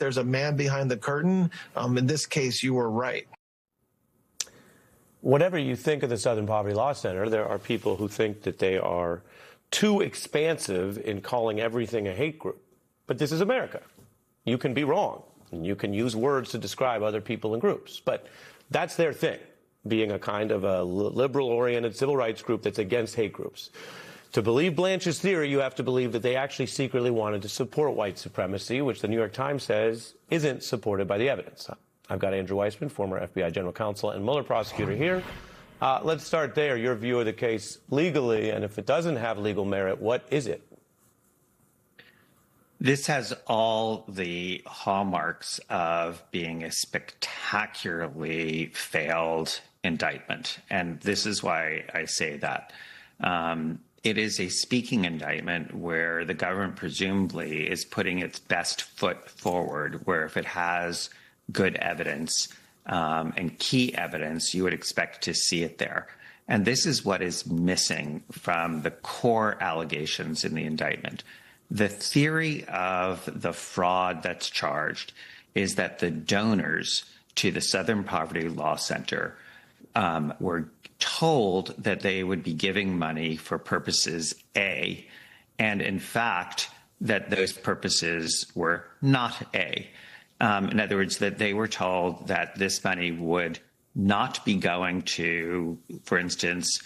there's a man behind the curtain. In this case, you were right. Whatever you think of the Southern Poverty Law Center, there are people who think that they are too expansive in calling everything a hate group. But this is America. You can be wrong, and you can use words to describe other people and groups. But that's their thing, being a kind of a liberal-oriented civil rights group that's against hate groups. To believe Blanche's theory, you have to believe that they actually secretly wanted to support white supremacy, which the New York Times says isn't supported by the evidence. I've got Andrew Weissmann, former FBI general counsel and Mueller prosecutor here. Let's start there, your view of the case legally, and if it doesn't have legal merit, what is it? This has all the hallmarks of being a spectacularly failed indictment, and this is why I say that. It is a speaking indictment where the government presumably is putting its best foot forward, where if it has good evidence and key evidence, you would expect to see it there. And this is what is missing from the core allegations in the indictment. The theory of the fraud that's charged is that the donors to the Southern Poverty Law Center were told that they would be giving money for purposes A, and in fact, that those purposes were not A. In other words, that they were told that this money would not be going to, for instance,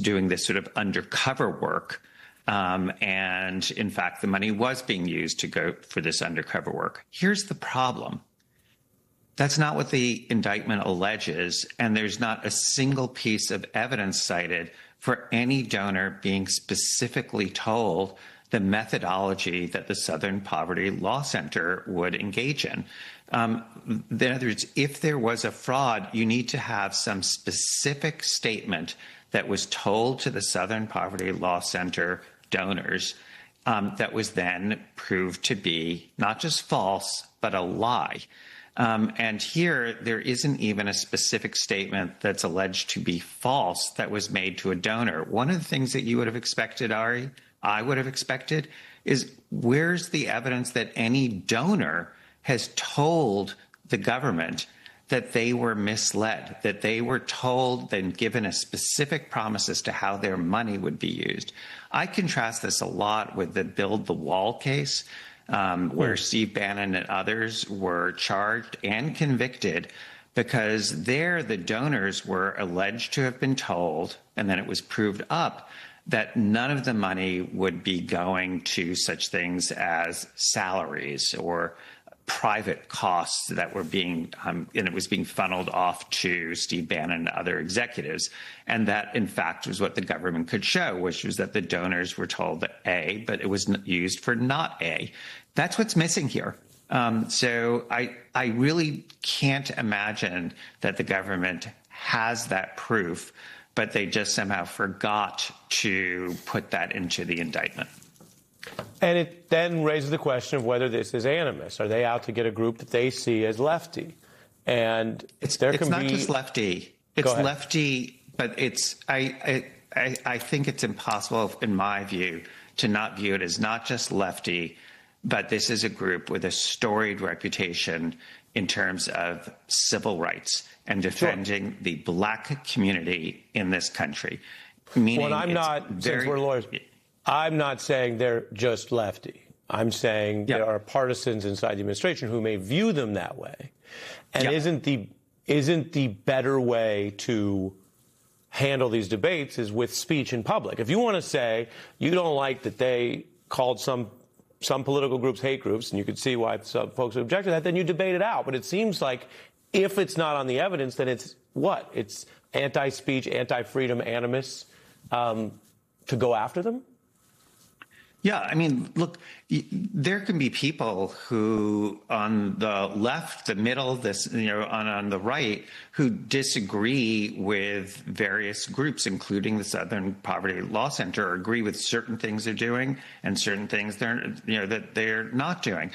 doing this sort of undercover work. And in fact, the money was being used to go for this undercover work. Here's the problem. That's not what the indictment alleges, and there's not a single piece of evidence cited for any donor being specifically told the methodology that the Southern Poverty Law Center would engage in. In other words, if there was a fraud, you need to have some specific statement that was told to the Southern Poverty Law Center donors that was then proved to be not just false, but a lie. And here, there isn't even a specific statement that's alleged to be false that was made to a donor. One of the things that you would have expected, Ari, I would have expected, is where's the evidence that any donor has told the government that they were misled, that they were told and given a specific promise as to how their money would be used. I contrast this a lot with the Build the Wall case, where Steve Bannon and others were charged and convicted because there the donors were alleged to have been told, and then it was proved up, that none of the money would be going to such things as salaries or private costs that were being, and it was being funneled off to Steve Bannon and other executives. And that, in fact, was what the government could show, which was that the donors were told that A, but it was used for not A. That's what's missing here. So I really can't imagine that the government has that proof, but they just somehow forgot to put that into the indictment. And it then raises the question of whether this is animus. Are they out to get a group that they see as lefty? And it's not just lefty. It's lefty, but it's I think it's impossible, in my view, to not view it as not just lefty, but this is a group with a storied reputation in terms of civil rights and defending the black community in this country. Meaning, well, I'm not, since we're lawyers, I'm not saying they're just lefty. I'm saying there are partisans inside the administration who may view them that way. And isn't the better way to handle these debates is with speech in public? If you want to say you don't like that they called some political groups hate groups, and you could see why some folks would object to that, then you debate it out. But it seems like if it's not on the evidence, then it's what? It's anti-speech, anti-freedom, animus to go after them? Yeah, I mean, look, there can be people who on the left, the middle, on the right, who disagree with various groups, including the Southern Poverty Law Center, or agree with certain things they're doing and certain things that they're not doing.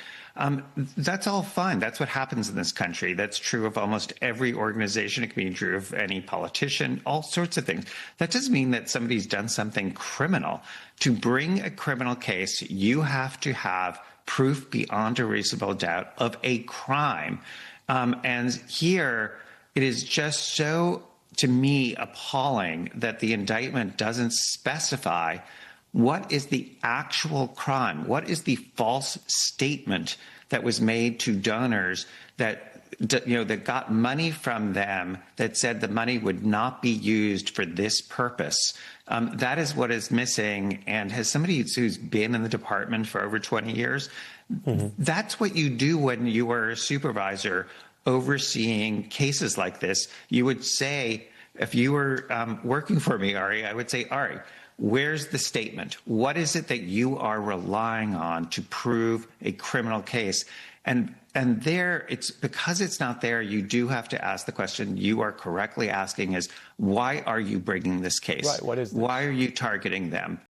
That's all fine. That's what happens in this country. That's true of almost every organization. It can be true of any politician, all sorts of things. That doesn't mean that somebody's done something criminal. To bring a criminal case, you have to have proof beyond a reasonable doubt of a crime. And here it is just so, to me, appalling that the indictment doesn't specify what is the actual crime, what is the false statement that was made to donors that that got money from them, that said the money would not be used for this purpose. That is what is missing. And as somebody who's been in the department for over 20 years, that's what you do when you are a supervisor overseeing cases like this. You would say, if you were working for me, Ari, I would say, Ari, where's the statement? What is it that you are relying on to prove a criminal case? And there, it's because it's not there, you do have to ask the question you are correctly asking is, why are you bringing this case? Right, what is this? Why are you targeting them?